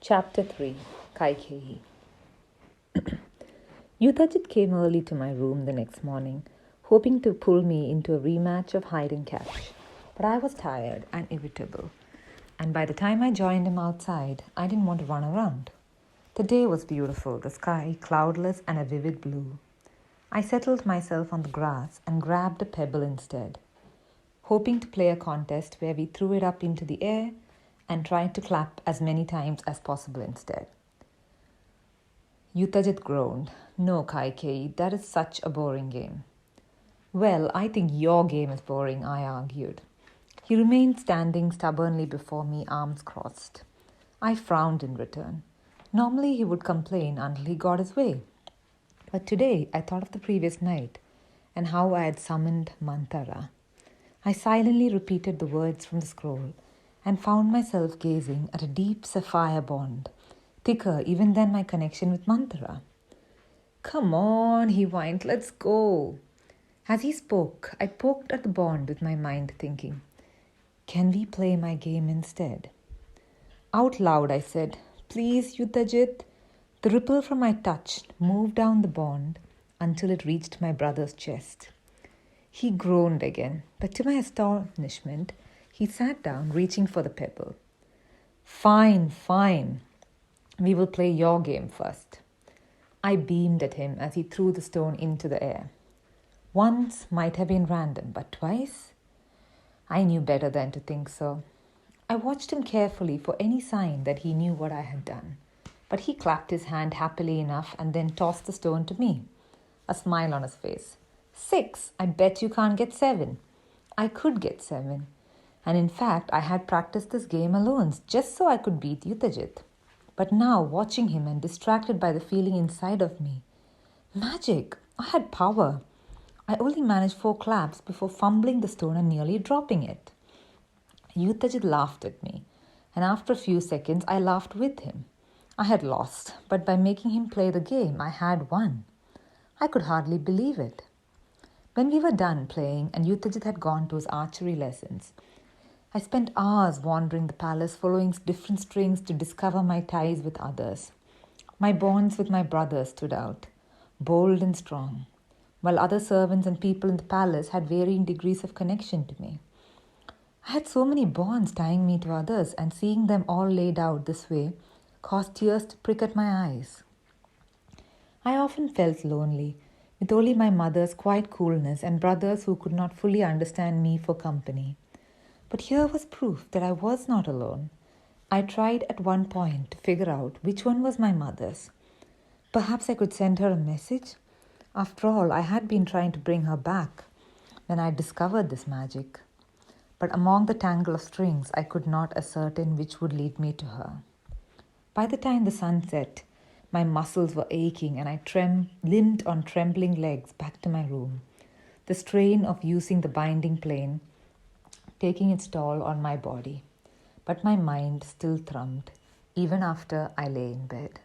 Chapter 3 Kaikeyi. Yuthajit came early to my room the next morning, hoping to pull me into a rematch of hide and catch. But I was tired and irritable, and by the time I joined him outside, I didn't want to run around. The day was beautiful, the sky cloudless and a vivid blue. I settled myself on the grass and grabbed a pebble instead, hoping to play a contest where we threw it up into the air and tried to clap as many times as possible instead. Yuthajit groaned. "No, Kaikeyi, that is such a boring game." "Well, I think your game is boring," I argued. He remained standing stubbornly before me, arms crossed. I frowned in return. Normally he would complain until he got his way. But today I thought of the previous night and how I had summoned Manthara. I silently repeated the words from the scroll and found myself gazing at a deep sapphire bond, thicker even than my connection with Manthara. "Come on," he whined, "let's go." As he spoke, I poked at the bond with my mind, thinking, can we play my game instead? Out loud I said, "Please, Yuthajit." The ripple from my touch moved down the bond until it reached my brother's chest. He groaned again, but to my astonishment, he sat down, reaching for the pebble. Fine. We will play your game first." I beamed at him as he threw the stone into the air. Once might have been random, but twice? I knew better than to think so. I watched him carefully for any sign that he knew what I had done, but he clapped his hand happily enough and then tossed the stone to me, a smile on his face. 6, I bet you can't get 7. I could get 7. And in fact, I had practiced this game alone just so I could beat Yuthajit. But now, watching him and distracted by the feeling inside of me, magic! I had power. I only managed 4 claps before fumbling the stone and nearly dropping it. Yuthajit laughed at me, and after a few seconds, I laughed with him. I had lost, but by making him play the game, I had won. I could hardly believe it. When we were done playing and Yuthajit had gone to his archery lessons, I spent hours wandering the palace, following different strings to discover my ties with others. My bonds with my brother stood out, bold and strong, while other servants and people in the palace had varying degrees of connection to me. I had so many bonds tying me to others, and seeing them all laid out this way caused tears to prick at my eyes. I often felt lonely, with only my mother's quiet coolness and brothers who could not fully understand me for company. But here was proof that I was not alone. I tried at one point to figure out which one was my mother's. Perhaps I could send her a message? After all, I had been trying to bring her back when I discovered this magic. But among the tangle of strings, I could not ascertain which would lead me to her. By the time the sun set, my muscles were aching and I limped on trembling legs back to my room, the strain of using the binding plane taking its toll on my body. But my mind still thrummed, even after I lay in bed.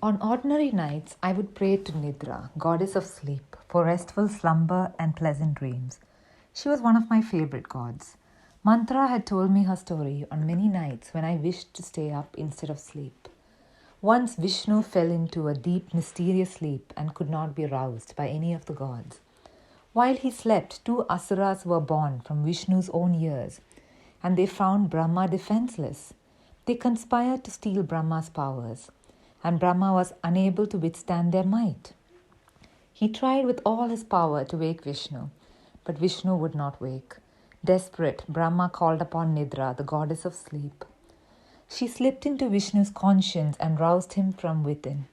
On ordinary nights, I would pray to Nidra, goddess of sleep, for restful slumber and pleasant dreams. She was one of my favorite gods. Manthara had told me her story on many nights when I wished to stay up instead of sleep. Once Vishnu fell into a deep, mysterious sleep and could not be roused by any of the gods. While he slept, 2 asuras were born from Vishnu's own ears, and they found Brahma defenseless. They conspired to steal Brahma's powers, and Brahma was unable to withstand their might. He tried with all his power to wake Vishnu, but Vishnu would not wake. Desperate, Brahma called upon Nidra, the goddess of sleep. She slipped into Vishnu's conscience and roused him from within,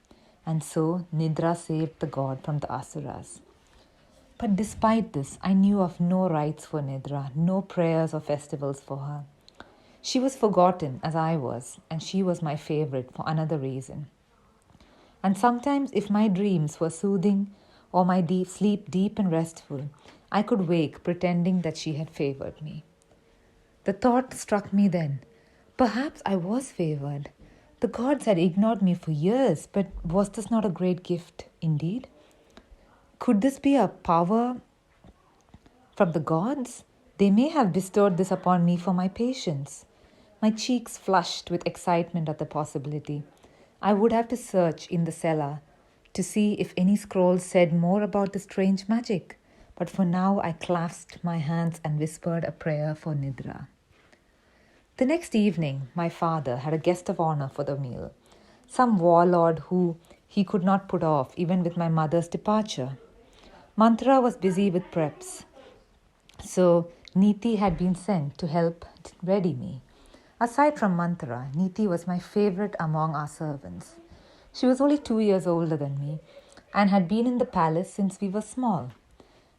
and so Nidra saved the god from the asuras. But despite this, I knew of no rites for Nidra, no prayers or festivals for her. She was forgotten as I was, and she was my favorite for another reason. And sometimes, if my dreams were soothing or my sleep deep and restful, I could wake pretending that she had favored me. The thought struck me then, perhaps I was favored. The gods had ignored me for years, but was this not a great gift indeed? Could this be a power from the gods? They may have bestowed this upon me for my patience. My cheeks flushed with excitement at the possibility. I would have to search in the cellar to see if any scrolls said more about the strange magic, but for now I clasped my hands and whispered a prayer for Nidra. The next evening, my father had a guest of honor for the meal, some warlord who he could not put off even with my mother's departure. Mantra was busy with preps, so Niti had been sent to help ready me. Aside from Mantra, Niti was my favorite among our servants. She was only 2 years older than me and had been in the palace since we were small.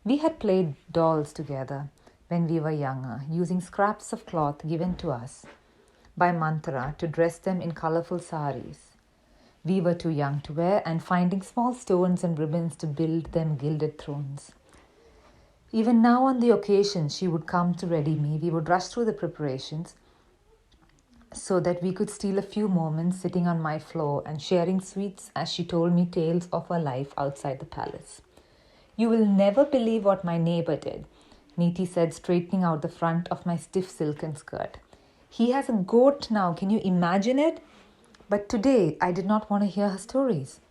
We had played dolls together when we were younger, using scraps of cloth given to us by Mantra to dress them in colorful saris. We were too young to wear and finding small stones and ribbons to build them gilded thrones. Even now on the occasion she would come to ready me, we would rush through the preparations so that we could steal a few moments sitting on my floor and sharing sweets as she told me tales of her life outside the palace. You will never believe what my neighbor did, Niti said, straightening out the front of my stiff silken skirt. He has a goat now, can you imagine it? But today I did not want to hear her stories,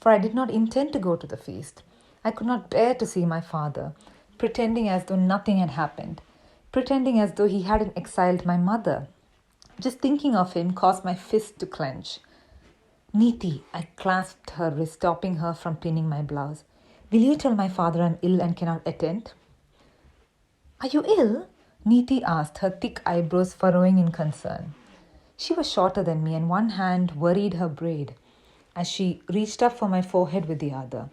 for I did not intend to go to the feast. I could not bear to see my father, pretending as though nothing had happened, pretending as though he hadn't exiled my mother. Just thinking of him caused my fist to clench. Niti, I clasped her wrist, stopping her from pinning my blouse. Will you tell my father I'm ill and cannot attend? Are you ill? Niti asked, her thick eyebrows furrowing in concern. She was shorter than me and one hand worried her braid as she reached up for my forehead with the other.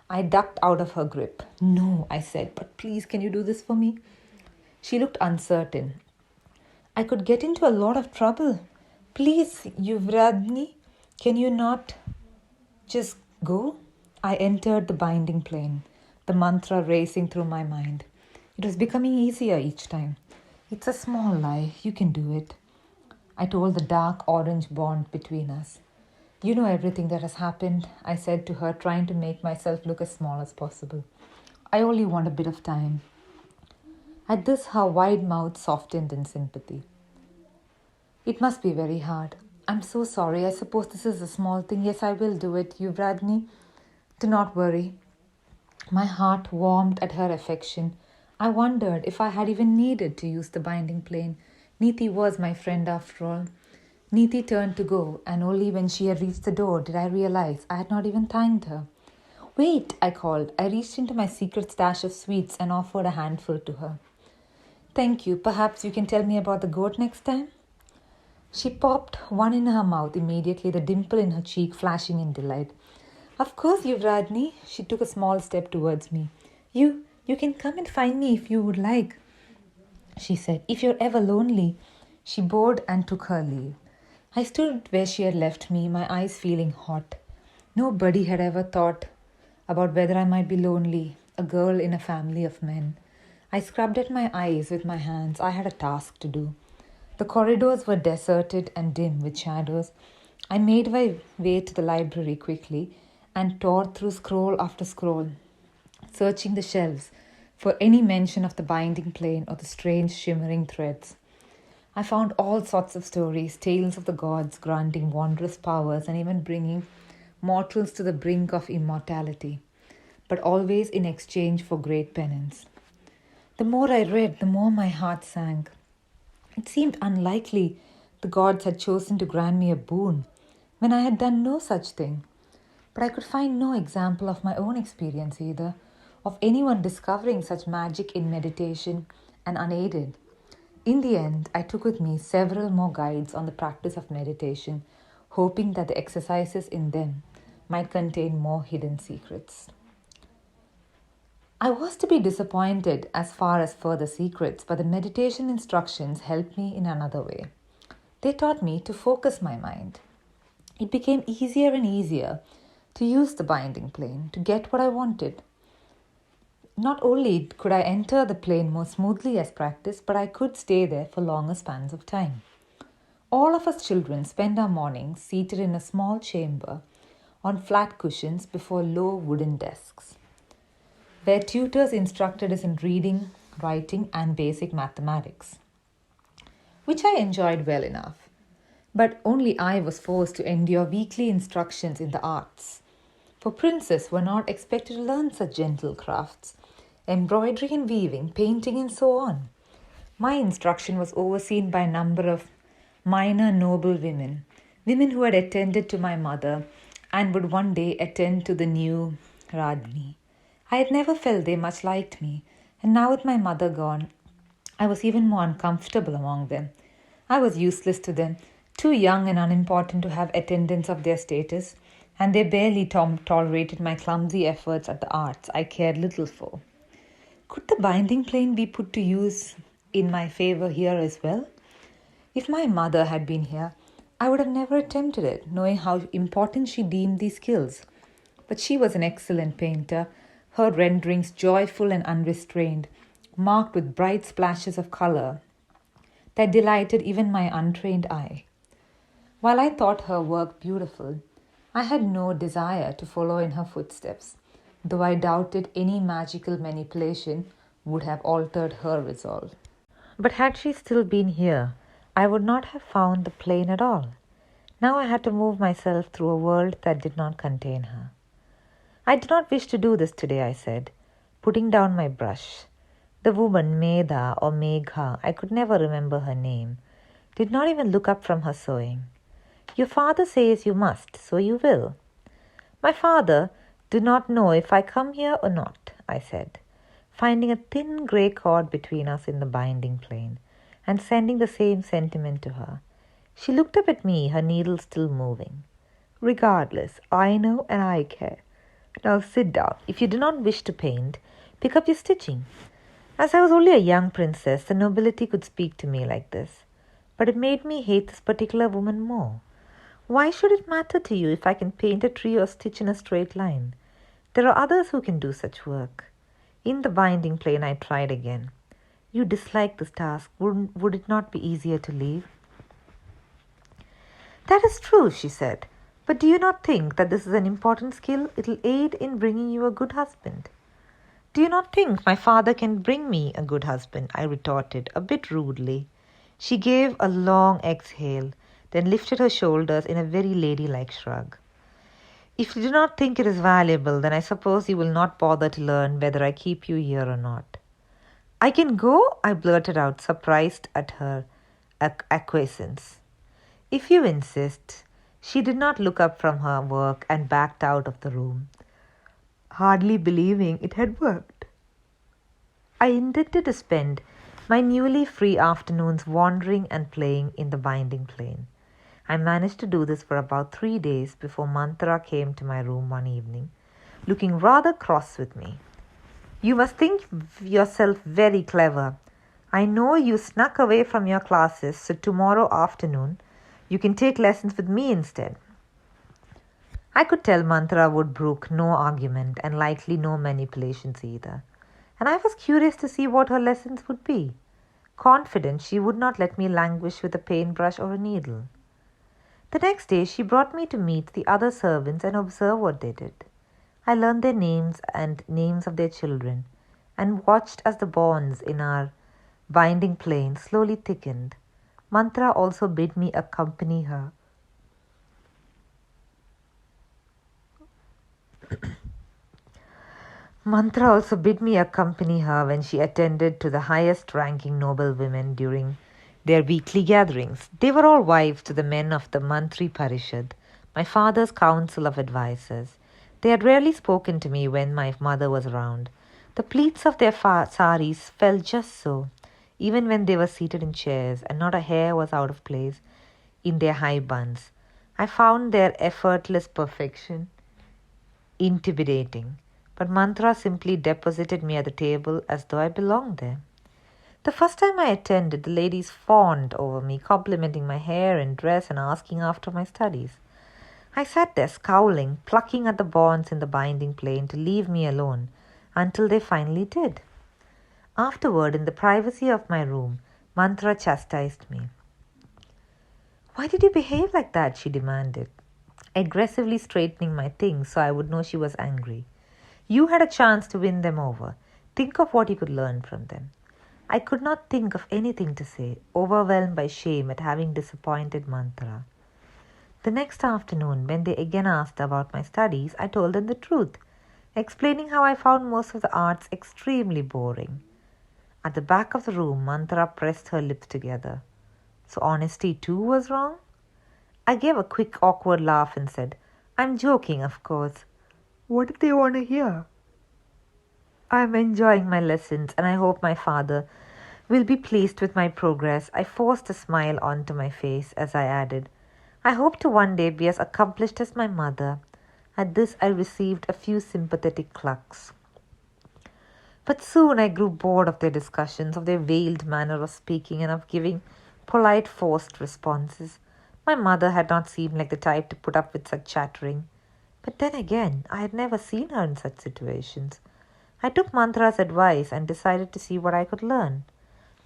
I ducked out of her grip. No, I said, but please, can you do this for me? She looked uncertain. I could get into a lot of trouble. Please, Yuvradni, can you not just go? I entered the binding plane, the mantra racing through my mind. It was becoming easier each time. It's a small lie. You can do it. I told the dark orange bond between us. You know everything that has happened, I said to her, trying to make myself look as small as possible. I only want a bit of time. At this, her wide mouth softened in sympathy. It must be very hard. I'm so sorry. I suppose this is a small thing. Yes, I will do it. Yuvradni, do not worry. My heart warmed at her affection. I wondered if I had even needed to use the binding plane. Niti was my friend after all. Niti turned to go, and only when she had reached the door did I realize I had not even thanked her. Wait, I called. I reached into my secret stash of sweets and offered a handful to her. Thank you. Perhaps you can tell me about the goat next time? She popped one in her mouth immediately, the dimple in her cheek flashing in delight. Of course, Yuvradni. She took a small step towards me. You can come and find me if you would like, she said. If you're ever lonely. She bowed and took her leave. I stood where she had left me, my eyes feeling hot. Nobody had ever thought about whether I might be lonely, a girl in a family of men. I scrubbed at my eyes with my hands. I had a task to do. The corridors were deserted and dim with shadows. I made my way to the library quickly and tore through scroll after scroll, searching the shelves for any mention of the binding plane or the strange shimmering threads. I found all sorts of stories, tales of the gods granting wondrous powers and even bringing mortals to the brink of immortality, but always in exchange for great penance. The more I read, the more my heart sank. It seemed unlikely the gods had chosen to grant me a boon when I had done no such thing. But I could find no example of my own experience either, of anyone discovering such magic in meditation and unaided. In the end, I took with me several more guides on the practice of meditation, hoping that the exercises in them might contain more hidden secrets. I was to be disappointed as far as further secrets, but the meditation instructions helped me in another way. They taught me to focus my mind. It became easier and easier to use the binding plane to get what I wanted. Not only could I enter the plane more smoothly as practice, but I could stay there for longer spans of time. All of us children spend our mornings seated in a small chamber on flat cushions before low wooden desks, where tutors instructed us in reading, writing, and basic mathematics. which I enjoyed well enough. But only I was forced to endure weekly instructions in the arts. For princes were not expected to learn such gentle crafts, embroidery and weaving, painting, and so on. My instruction was overseen by a number of minor noble women, women who had attended to my mother and would one day attend to the new Rajni. I had never felt they much liked me, and now with my mother gone, I was even more uncomfortable among them. I was useless to them, too young and unimportant to have attendants of their status, and they barely tolerated my clumsy efforts at the arts I cared little for. Could the binding plane be put to use in my favor here as well? If my mother had been here, I would have never attempted it, knowing how important she deemed these skills. But she was an excellent painter, her renderings joyful and unrestrained, marked with bright splashes of color that delighted even my untrained eye. While I thought her work beautiful, I had no desire to follow in her footsteps, though I doubted any magical manipulation would have altered her resolve. But had she still been here, I would not have found the plane at all. Now I had to move myself through a world that did not contain her. I do not wish to do this today, I said, putting down my brush. The woman, Medha or Megha, I could never remember her name, did not even look up from her sewing. Your father says you must, so you will. My father do not know if I come here or not, I said, finding a thin grey cord between us in the binding plane, and sending the same sentiment to her. She looked up at me, her needle still moving. Regardless, I know and I care. Now sit down. If you do not wish to paint, pick up your stitching. As I was only a young princess, the nobility could speak to me like this. But it made me hate this particular woman more. Why should it matter to you if I can paint a tree or stitch in a straight line? There are others who can do such work. In the binding plane, I tried again. You dislike this task. Would it not be easier to leave? That is true, she said. But do you not think that this is an important skill? It will aid in bringing you a good husband. Do you not think my father can bring me a good husband? I retorted, a bit rudely. She gave a long exhale, then lifted her shoulders in a very ladylike shrug. If you do not think it is valuable, then I suppose you will not bother to learn whether I keep you here or not. I can go, I blurted out, surprised at her acquiescence. If you insist. She did not look up from her work and backed out of the room, hardly believing it had worked. I intended to spend my newly free afternoons wandering and playing in the binding plane. I managed to do this for about 3 days before Mantra came to my room one evening, looking rather cross with me. You must think yourself very clever. I know you snuck away from your classes, so tomorrow afternoon you can take lessons with me instead. I could tell Mantra would brook no argument and likely no manipulations either, and I was curious to see what her lessons would be. Confident she would not let me languish with a paintbrush or a needle. The next day she brought me to meet the other servants and observe what they did. I learned their names and names of their children, and watched as the bonds in our binding plane slowly thickened. Mantra also bid me accompany her. Mantra also bid me accompany her when she attended to the highest-ranking noble women during their weekly gatherings. They were all wives to the men of the Mantri Parishad, my father's council of advisers. They had rarely spoken to me when my mother was around. The pleats of their saris fell just so, even when they were seated in chairs, and not a hair was out of place in their high buns. I found their effortless perfection intimidating, but Mantra simply deposited me at the table as though I belonged there. The first time I attended, the ladies fawned over me, complimenting my hair and dress and asking after my studies. I sat there scowling, plucking at the bonds in the binding plane to leave me alone, until they finally did. Afterward, in the privacy of my room, Mantra chastised me. Why did you behave like that? She demanded, aggressively straightening my things so I would know she was angry. You had a chance to win them over. Think of what you could learn from them. I could not think of anything to say, overwhelmed by shame at having disappointed Mantra. The next afternoon, when they again asked about my studies, I told them the truth, explaining how I found most of the arts extremely boring. At the back of the room, Mantra pressed her lips together. So honesty too was wrong? I gave a quick, awkward laugh and said, I'm joking, of course. What did they want to hear? I'm enjoying my lessons and I hope my father will be pleased with my progress. I forced a smile onto my face as I added, I hope to one day be as accomplished as my mother. At this, I received a few sympathetic clucks. But soon I grew bored of their discussions, of their veiled manner of speaking, and of giving polite, forced responses. My mother had not seemed like the type to put up with such chattering. But then again, I had never seen her in such situations. I took Mantra's advice and decided to see what I could learn,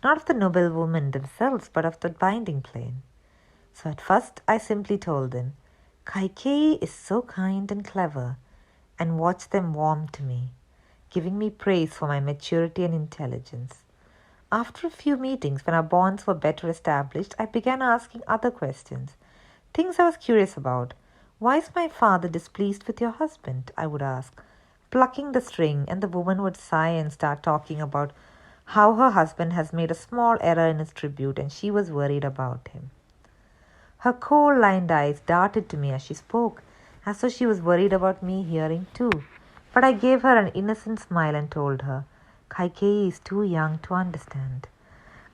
not of the noble women themselves, but of the binding plane. So at first I simply told them, Kaikeyi is so kind and clever, and watched them warm to me, giving me praise for my maturity and intelligence. After a few meetings, when our bonds were better established, I began asking other questions, things I was curious about. Why is my father displeased with your husband? I would ask, plucking the string, and the woman would sigh and start talking about how her husband has made a small error in his tribute and she was worried about him. Her coal-lined eyes darted to me as she spoke, as though she was worried about me hearing too. But I gave her an innocent smile and told her, Kaikeyi is too young to understand.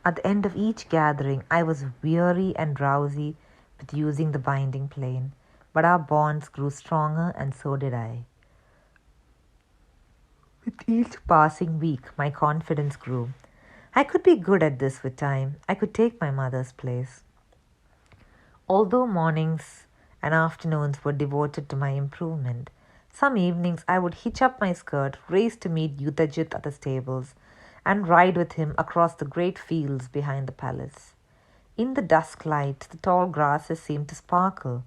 At the end of each gathering, I was weary and drowsy with using the binding plane, but our bonds grew stronger and so did I. With each passing week, my confidence grew. I could be good at this with time. I could take my mother's place. Although mornings and afternoons were devoted to my improvement, some evenings I would hitch up my skirt, race to meet Yuddhajit at the stables, and ride with him across the great fields behind the palace. In the dusk light, the tall grasses seemed to sparkle,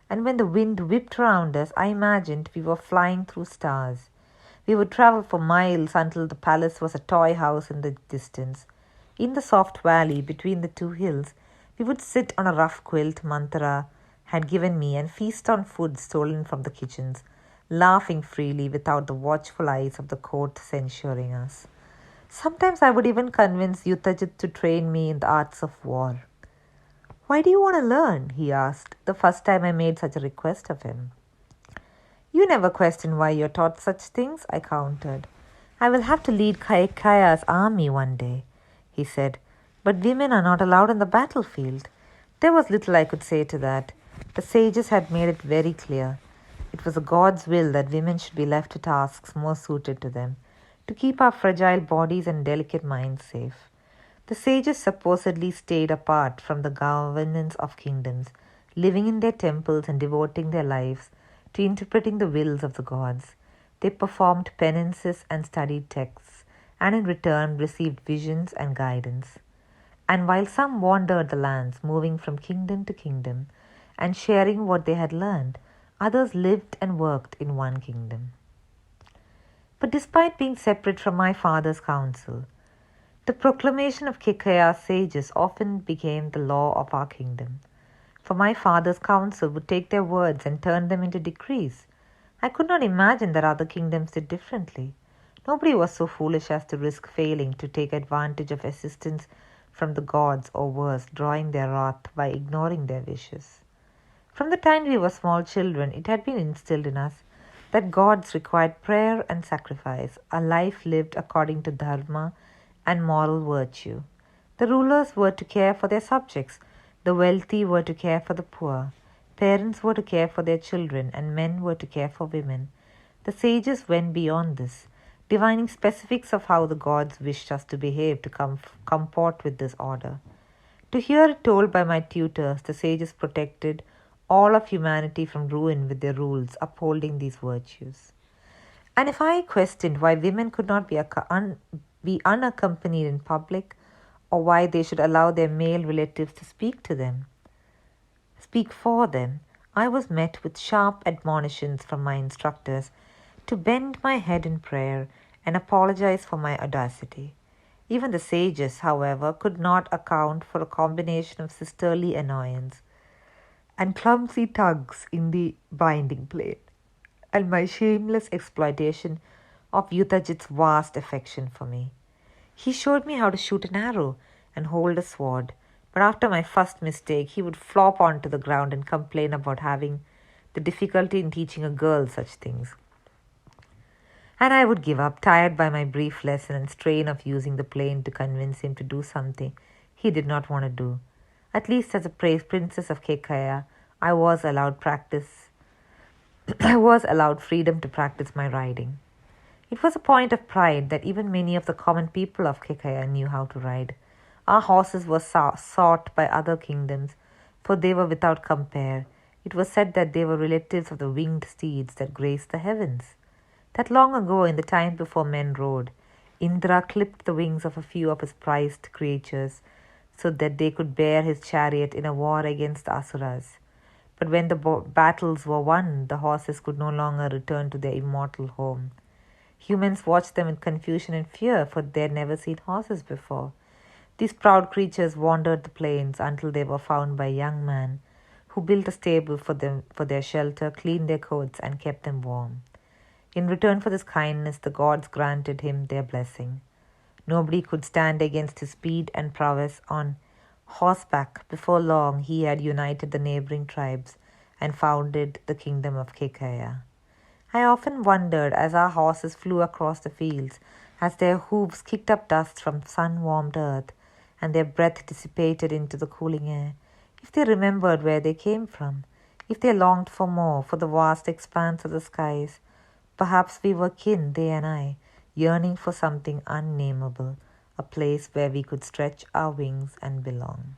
and when the wind whipped around us, I imagined we were flying through stars. We would travel for miles until the palace was a toy house in the distance. In the soft valley between the two hills, we would sit on a rough quilt Mantra had given me and feast on food stolen from the kitchens, laughing freely without the watchful eyes of the court censuring us. Sometimes I would even convince Yuddhajit to train me in the arts of war. Why do you want to learn? He asked, the first time I made such a request of him. You never question why you're taught such things, I countered. I will have to lead Kaikeya's army one day, he said. But women are not allowed on the battlefield. There was little I could say to that. The sages had made it very clear. It was God's will that women should be left to tasks more suited to them, to keep our fragile bodies and delicate minds safe. The sages supposedly stayed apart from the governance of kingdoms, living in their temples and devoting their lives to interpreting the wills of the gods. They performed penances and studied texts, and in return received visions and guidance. And while some wandered the lands, moving from kingdom to kingdom, and sharing what they had learned, others lived and worked in one kingdom. But despite being separate from my father's counsel, the proclamation of Kaikeya's sages often became the law of our kingdom. For my father's counsel would take their words and turn them into decrees. I could not imagine that other kingdoms did differently. Nobody was so foolish as to risk failing to take advantage of assistance from the gods, or worse, drawing their wrath by ignoring their wishes. From the time we were small children, it had been instilled in us that gods required prayer and sacrifice, a life lived according to dharma and moral virtue. The rulers were to care for their subjects, the wealthy were to care for the poor, parents were to care for their children, and men were to care for women. The sages went beyond this, divining specifics of how the gods wished us to behave to comport with this order. To hear it told by my tutors, the sages protected all of humanity from ruin with their rules, upholding these virtues. And if I questioned why women could not be unaccompanied in public, or why they should allow their male relatives to speak for them, I was met with sharp admonitions from my instructors to bend my head in prayer and apologize for my audacity. Even the sages, however, could not account for a combination of sisterly annoyance and clumsy tugs in the binding plane, and my shameless exploitation of Yuthajit's vast affection for me. He showed me how to shoot an arrow and hold a sword, but after my first mistake, he would flop onto the ground and complain about having the difficulty in teaching a girl such things. And I would give up, tired by my brief lesson and strain of using the plane to convince him to do something he did not want to do. At least as a princess of Kaikeyi, I was allowed practice. I was allowed freedom to practice my riding. It was a point of pride that even many of the common people of Kaikeyi knew how to ride. Our horses were sought by other kingdoms, for they were without compare. It was said that they were relatives of the winged steeds that graced the heavens. That long ago, in the time before men rode, Indra clipped the wings of a few of his prized creatures so that they could bear his chariot in a war against the Asuras. But when the battles were won, the horses could no longer return to their immortal home. Humans watched them in confusion and fear, for they had never seen horses before. These proud creatures wandered the plains until they were found by a young man who built a stable for them for their shelter, cleaned their coats, and kept them warm. In return for this kindness, the gods granted him their blessing. Nobody could stand against his speed and prowess on horseback. Before long, he had united the neighboring tribes and founded the kingdom of Kaikeyi. I often wondered as our horses flew across the fields, as their hooves kicked up dust from sun-warmed earth and their breath dissipated into the cooling air, if they remembered where they came from, if they longed for more, for the vast expanse of the skies. Perhaps we were kin, they and I, yearning for something unnameable, a place where we could stretch our wings and belong.